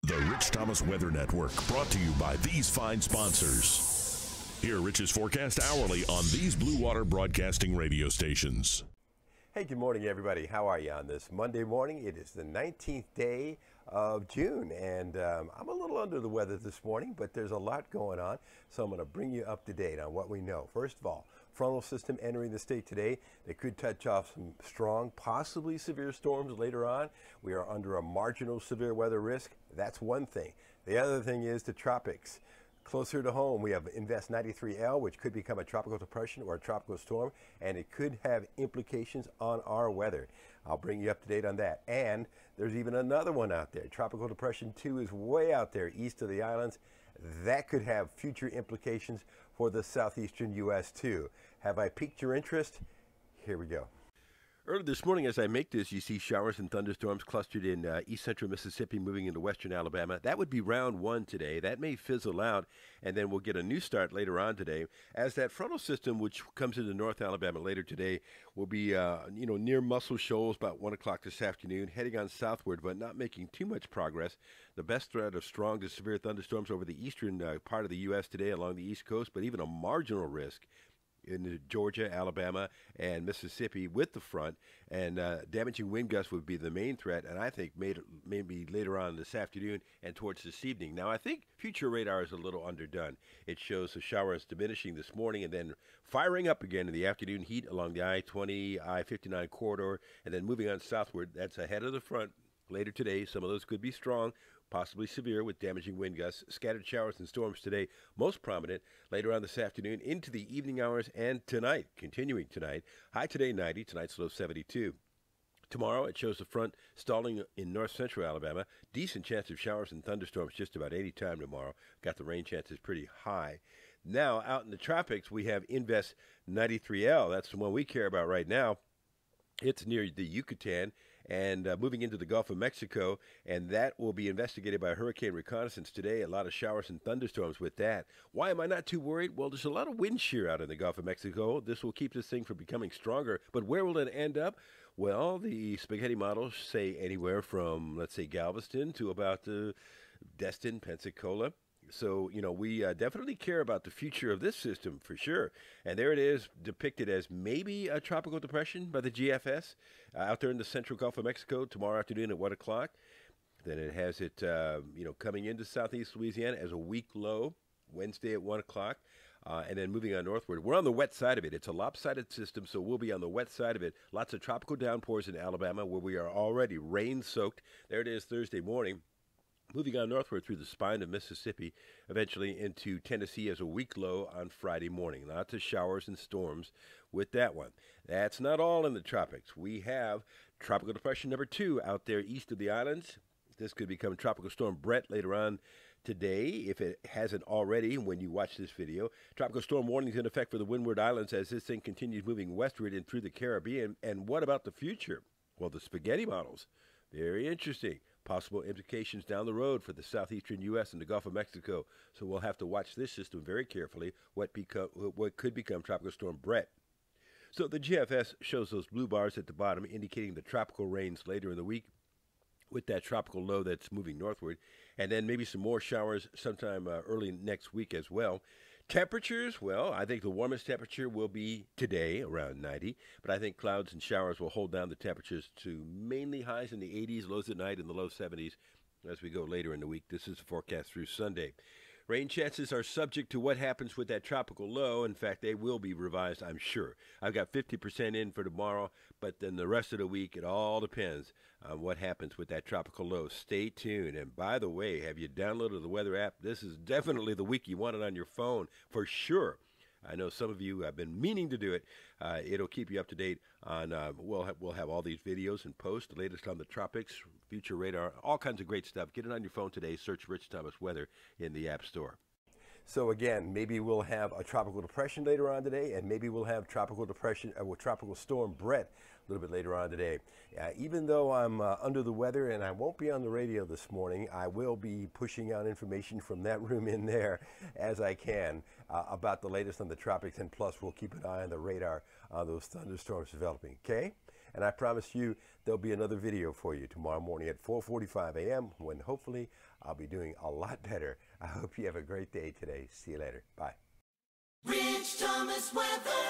The Rich Thomas Weather Network, brought to you by these fine sponsors. Hear Rich's forecast hourly on these Blue Water Broadcasting radio stations. Hey, good morning, everybody. How are you on this Monday morning? It is the 19th day of June, and I'm a little under the weather this morning, but there's a lot going on, so I'm going to bring you up to date on what we know. First of all, frontal system entering the state today. They could touch off some strong, possibly severe storms later on. We are under a marginal severe weather risk. That's one thing. The other thing is the tropics. Closer to home, we have Invest 93L, which could become a tropical depression or a tropical storm, and it could have implications on our weather. I'll bring you up to date on that. And there's even another one out there. Tropical Depression 2 is way out there east of the islands. That could have future implications for the southeastern U.S. too. Have I piqued your interest? Here we go. Early this morning, as I make this, you see showers and thunderstorms clustered in east central Mississippi moving into western Alabama. That would be round one today. That may fizzle out, and then we'll get a new start later on today. As that frontal system, which comes into North Alabama later today, will be near Muscle Shoals about 1 o'clock this afternoon, heading on southward, but not making too much progress. The best threat of strong to severe thunderstorms over the eastern part of the U.S. today along the east coast, but even a marginal risk in Georgia, Alabama, and Mississippi with the front, and damaging wind gusts would be the main threat, and I think maybe later on this afternoon and towards this evening. Now, I think future radar is a little underdone. It shows the showers diminishing this morning and then firing up again in the afternoon heat along the I-20, I-59 corridor, and then moving on southward. That's ahead of the front. Later today, some of those could be strong, possibly severe with damaging wind gusts. Scattered showers and storms today, most prominent later on this afternoon into the evening hours and tonight, continuing tonight. High today 90, tonight's low 72. Tomorrow, it shows the front stalling in north central Alabama. Decent chance of showers and thunderstorms just about any time tomorrow. Got the rain chances pretty high. Now, out in the tropics, we have Invest 93L. That's the one we care about right now. It's near the Yucatan and moving into the Gulf of Mexico, and that will be investigated by Hurricane Reconnaissance today. A lot of showers and thunderstorms with that. Why am I not too worried? Well, there's a lot of wind shear out in the Gulf of Mexico. This will keep this thing from becoming stronger, but where will it end up? Well, the spaghetti models say anywhere from, let's say, Galveston to about Destin, Pensacola. So, we definitely care about the future of this system for sure. And there it is, depicted as maybe a tropical depression by the GFS out there in the central Gulf of Mexico tomorrow afternoon at 1 o'clock. Then it has it, coming into southeast Louisiana as a weak low Wednesday at 1 o'clock. And then moving on northward. We're on the wet side of it. It's a lopsided system, so we'll be on the wet side of it. Lots of tropical downpours in Alabama where we are already rain-soaked. There it is Thursday morning. Moving on northward through the spine of Mississippi, eventually into Tennessee as a weak low on Friday morning. Lots of showers and storms with that one. That's not all in the tropics. We have Tropical Depression number 2 out there east of the islands. This could become Tropical Storm Brett later on today, if it hasn't already when you watch this video. Tropical storm warnings in effect for the Windward Islands as this thing continues moving westward and through the Caribbean. And what about the future? Well, the spaghetti models. Very interesting. Possible implications down the road for the southeastern U.S. and the Gulf of Mexico. So we'll have to watch this system very carefully, what could become Tropical Storm Brett. So the GFS shows those blue bars at the bottom, indicating the tropical rains later in the week with that tropical low that's moving northward, and then maybe some more showers sometime early next week as well. Temperatures, well, I think the warmest temperature will be today, around 90, but I think clouds and showers will hold down the temperatures to mainly highs in the 80s, lows at night in the low 70s as we go later in the week. This is the forecast through Sunday. Rain chances are subject to what happens with that tropical low. In fact, they will be revised, I'm sure. I've got 50% in for tomorrow, but then the rest of the week, it all depends on what happens with that tropical low. Stay tuned. And by the way, have you downloaded the weather app? This is definitely the week you want it on your phone for sure. I know some of you have been meaning to do it. It'll keep you up to date on, we'll have all these videos and posts, the latest on the tropics, future radar, all kinds of great stuff. Get it on your phone today. Search Rich Thomas Weather in the App Store. So again, maybe we'll have a tropical depression later on today, and maybe we'll have tropical depression or tropical storm Brett a little bit later on today. Even though I'm under the weather and I won't be on the radio this morning, I will be pushing out information from that room in there as I can about the latest on the tropics, and plus we'll keep an eye on the radar on those thunderstorms developing, okay? And I promise you there'll be another video for you tomorrow morning at 4:45 a.m. when hopefully I'll be doing a lot better. I hope you have a great day today. See you later. Bye. Rich Thomas Weather.